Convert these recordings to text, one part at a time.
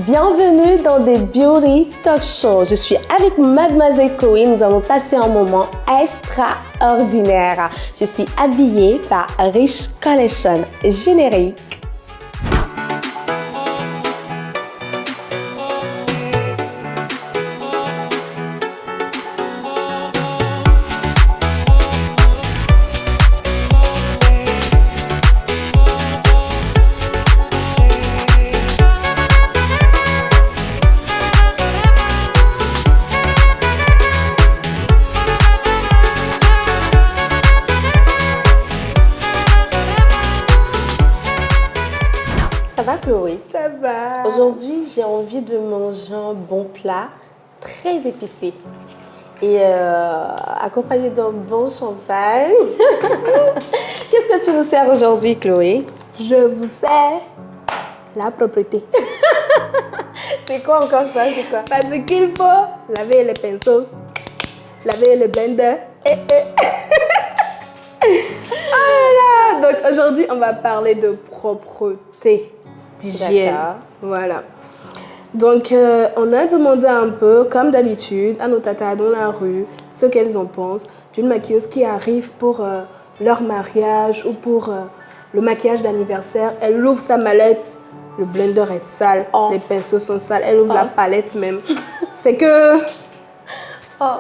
Bienvenue dans des Beauty Talk Show. Je suis avec Mademoiselle Chloé. Nous allons passer un moment extraordinaire. Je suis habillée par Rich Collection. Générique. Ça va Chloé? Ça va. Aujourd'hui, j'ai envie de manger un bon plat très épicé et accompagné d'un bon champagne. Qu'est-ce que tu nous sers aujourd'hui, Chloé? Je vous sers la propreté. C'est quoi encore ça? C'est quoi? Parce qu'il faut laver les pinceaux, laver le blender. Ah là là. Donc aujourd'hui, on va parler de propreté, d'hygiène. D'accord. Voilà. Donc, on a demandé un peu, comme d'habitude, à nos tatas dans la rue, ce qu'elles en pensent d'une maquilleuse qui arrive pour leur mariage ou pour le maquillage d'anniversaire. Elle ouvre sa mallette, le blender est sale, les pinceaux sont sales, elle ouvre la palette même. C'est que...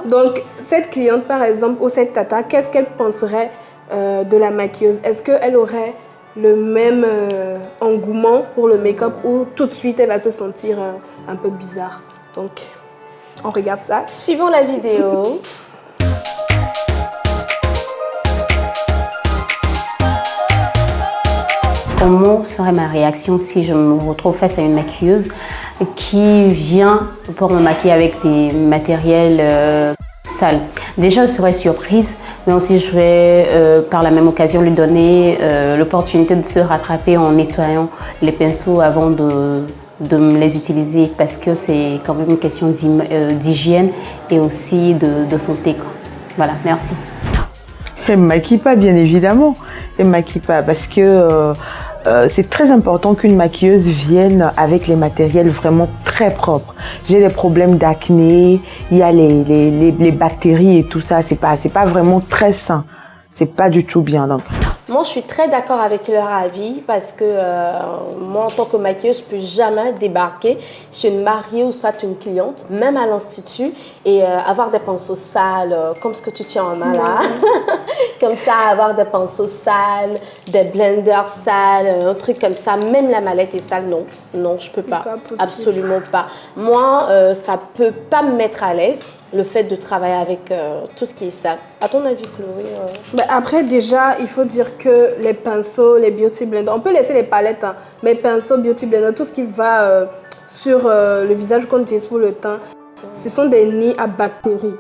Donc, cette cliente, par exemple, ou cette tata, qu'est-ce qu'elle penserait de la maquilleuse? Est-ce qu'elle aurait le même engouement pour le make-up ou tout de suite, elle va se sentir un peu bizarre? Donc, on regarde ça. Suivons la vidéo. Comment serait ma réaction si je me retrouve face à une maquilleuse qui vient pour me maquiller avec des matériels sales? Déjà, je serais surprise, mais aussi je vais par la même occasion lui donner l'opportunité de se rattraper en nettoyant les pinceaux avant de me les utiliser, parce que c'est quand même une question d'hygiène et aussi de santé. Voilà, merci. Elle ne me maquille pas, bien évidemment. Elle ne me maquille pas parce que c'est très important qu'une maquilleuse vienne avec les matériels vraiment très propres. J'ai des problèmes d'acné, il y a les bactéries et tout ça. C'est pas vraiment très sain. C'est pas du tout bien. Donc. Moi, je suis très d'accord avec leur avis parce que moi, en tant que maquilleuse, je ne peux jamais débarquer chez une mariée ou soit une cliente, même à l'institut, et avoir des pinceaux sales, comme ce que tu tiens en main là. Comme ça, avoir des pinceaux sales, des blenders sales, un truc comme ça. Même la mallette est sale, non. Non, je ne peux pas. Absolument pas. Moi, ça ne peut pas me mettre à l'aise, le fait de travailler avec tout ce qui est sale. À ton avis, Chloé? Après, déjà, il faut dire que les pinceaux, les beauty blenders, on peut laisser les palettes, hein, mais pinceaux, beauty blenders, tout ce qui va sur le visage qu'on utilise pour le teint, ce sont des nids à bactéries.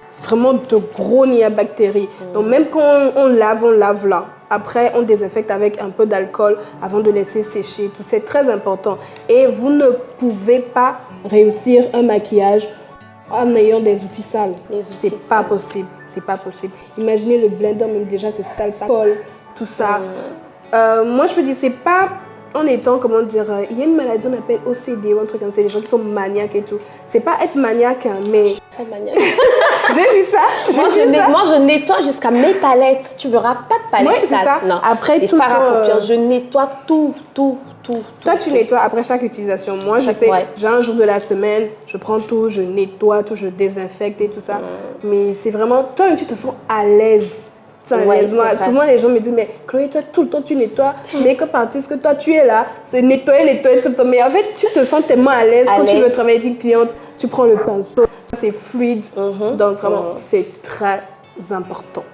C'est vraiment de gros nids à bactéries. Donc, même quand on lave là. Après, on désinfecte avec un peu d'alcool avant de laisser sécher. Tout c'est très important. Et vous ne pouvez pas réussir un maquillage en ayant des outils sales. C'est pas possible. C'est pas possible. Imaginez le blender, même déjà, c'est sale, ça colle, tout ça. Moi, je peux dire, c'est pas en étant, comment dire, il y a une maladie, on appelle OCD ou un truc comme ça, les gens qui sont maniaques et tout. C'est pas être maniaque, hein, mais... Très maniaque. J'ai vu ça. Moi, je nettoie jusqu'à mes palettes. Tu verras pas de palettes c'est sales. ça. Non. Après, les tout fards à paupières, je nettoie tout. Toi, tu nettoies après chaque utilisation. Moi, je sais, j'ai un jour de la semaine, je prends tout, je nettoie tout, je désinfecte et tout ça. Mais c'est vraiment, toi, tu te sens à l'aise. Souvent, les gens me disent, mais Chloé, toi, tout le temps, tu nettoies. Make-up artiste, que toi, tu es là, c'est nettoyer tout le temps. Mais en fait, tu te sens tellement à l'aise quand tu veux travailler avec une cliente. Tu prends le pinceau, c'est fluide. Donc, vraiment, c'est très important.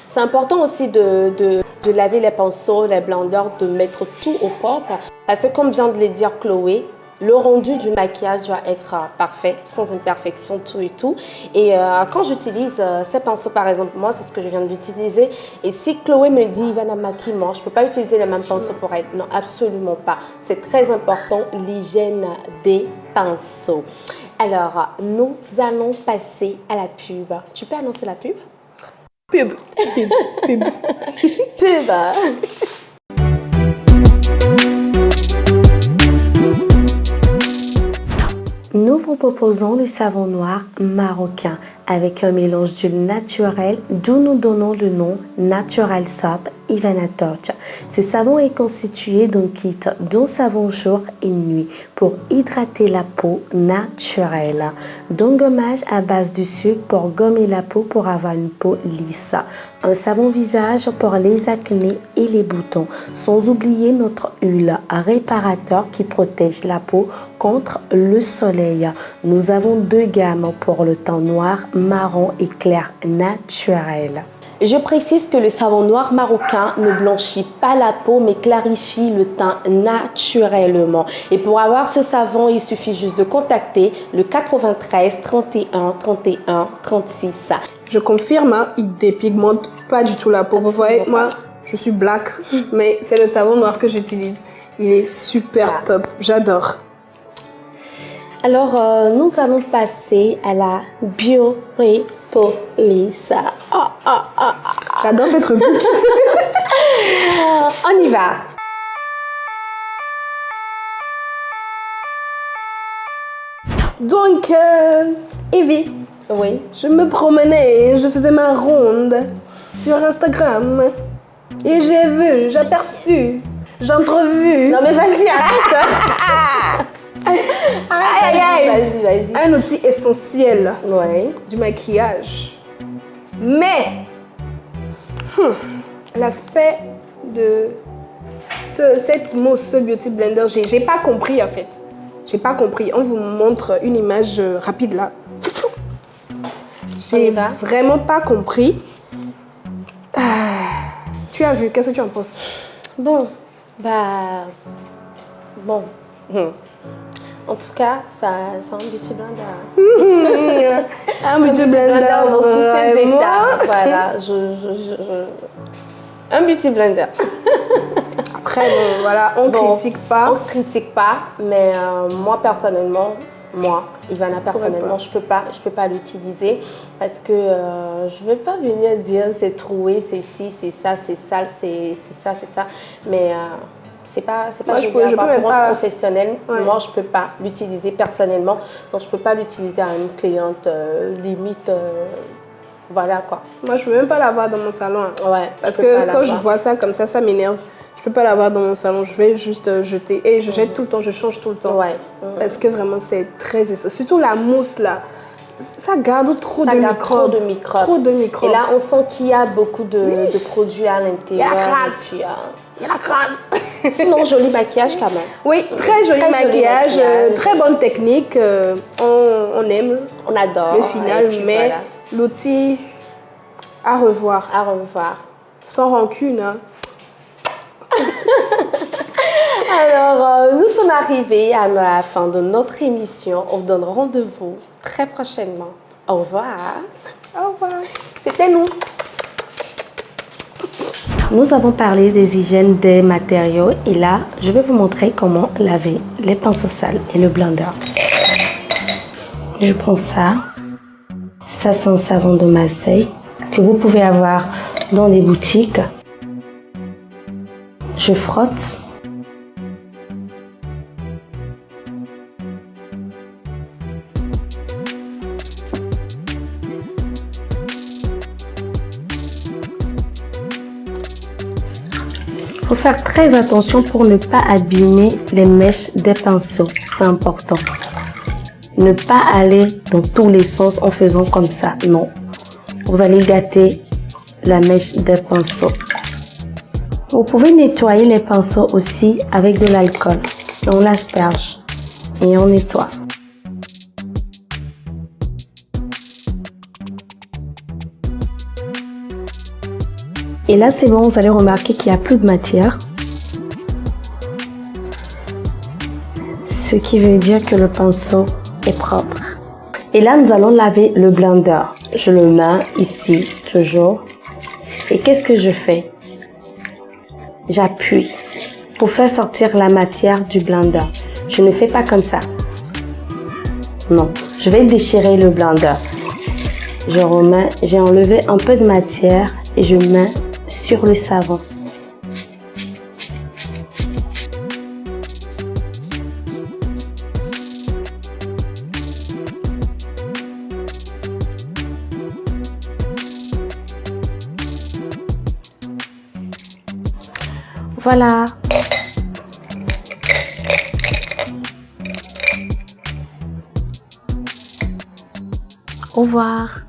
C'est important aussi de laver les pinceaux, les blenders, de mettre tout au propre. Parce que comme vient de le dire Chloé, le rendu du maquillage doit être parfait, sans imperfection, tout et tout. Et quand j'utilise ces pinceaux, par exemple, moi, c'est ce que je viens d'utiliser. Et si Chloé me dit, Ivana, maquille-moi, je ne peux pas utiliser les mêmes pinceaux pour elle. Non, absolument pas. C'est très important, l'hygiène des pinceaux. Alors, nous allons passer à la pub. Tu peux annoncer la pub? Pub. Pub. proposons le savon noir marocain avec un mélange d'huile naturelle d'où nous donnons le nom Natural Soap Ivana Touch. Ce savon est constitué d'un kit d'un savon jour et nuit pour hydrater la peau naturelle, d'un gommage à base de sucre pour gommer la peau pour avoir une peau lisse, un savon visage pour les acnés et les boutons, sans oublier notre huile réparateur qui protège la peau contre le soleil. Nous avons 2 gammes pour le teint noir, marron et clair naturel. Je précise que le savon noir marocain ne blanchit pas la peau mais clarifie le teint naturellement. Et pour avoir ce savon, il suffit juste de contacter le 93 31 31 36. Je confirme, hein, il dépigmente pas du tout la peau. Vous voyez, moi, je suis black, mais c'est le savon noir que j'utilise. Il est super top, j'adore. Alors, nous allons passer à la Biorepolis. J'adore cette rubrique. On y va. Donc, Evie, Oui. je me promenais, je faisais ma ronde sur Instagram et j'ai aperçu, j'ai entrevu Non mais vas-y, arrête. Vas-y. un outil essentiel Oui. du maquillage. Mais, l'aspect de cette mousse, ce beauty blender, j'ai pas compris en fait. J'ai pas compris. On vous montre une image rapide là. J'ai vraiment pas compris. Tu as vu, qu'est-ce que tu en penses? Bon. En tout cas, c'est un beauty blender. Un beauty blender pour tous ces vraiment. hectares. Voilà, un beauty blender. Après, bon, voilà, on critique pas. On critique pas, mais moi personnellement, Ivana personnellement, je peux pas l'utiliser parce que je veux pas venir dire c'est troué, c'est ci, c'est ça, c'est sale, c'est ça, mais c'est pas Moi, je pour peux moi pas. professionnel. Ouais. Moi, je peux pas l'utiliser personnellement, donc je peux pas l'utiliser à une cliente limite. Voilà quoi. Moi, je peux même pas l'avoir dans mon salon. Hein. Ouais. Parce je peux que pas quand je l'avoir. vois ça comme ça m'énerve. Je peux pas l'avoir dans mon salon. Je vais juste jeter. Et je jette tout le temps, je change tout le temps. Ouais. Parce que vraiment, c'est très essentiel. Surtout la mousse là. Ça garde trop de microbes. Trop de microbes. Trop de microbes. Et là, on sent qu'il y a beaucoup de produits à l'intérieur. Il y a la crasse. Et puis, Il y a la crasse. sinon, joli maquillage quand même. Oui, très joli maquillage, très bonne technique. On aime On adore. le final, Et puis, mais voilà. l'outil à revoir. À revoir. Sans rancune. Hein. Alors, nous sommes arrivés à la fin de notre émission. On vous donne rendez-vous très prochainement. Au revoir. Au revoir. C'était nous. Nous avons parlé des hygiènes des matériaux et là, je vais vous montrer comment laver les pinceaux sales et le blender. Je prends ça. Ça, c'est un savon de Marseille que vous pouvez avoir dans les boutiques. Je frotte. Il faut faire très attention pour ne pas abîmer les mèches des pinceaux. C'est important. Ne pas aller dans tous les sens en faisant comme ça. Non. Vous allez gâter la mèche des pinceaux. Vous pouvez nettoyer les pinceaux aussi avec de l'alcool. On l'asperge et on nettoie. Et là, c'est bon, vous allez remarquer qu'il n'y a plus de matière. Ce qui veut dire que le pinceau est propre. Et là, nous allons laver le blender. Je le mets ici, toujours. Et qu'est-ce que je fais? J'appuie pour faire sortir la matière du blender. Je ne fais pas comme ça. Non, je vais déchirer le blender. Je remets, j'ai enlevé un peu de matière et je mets sur le savon. Voilà. Au revoir.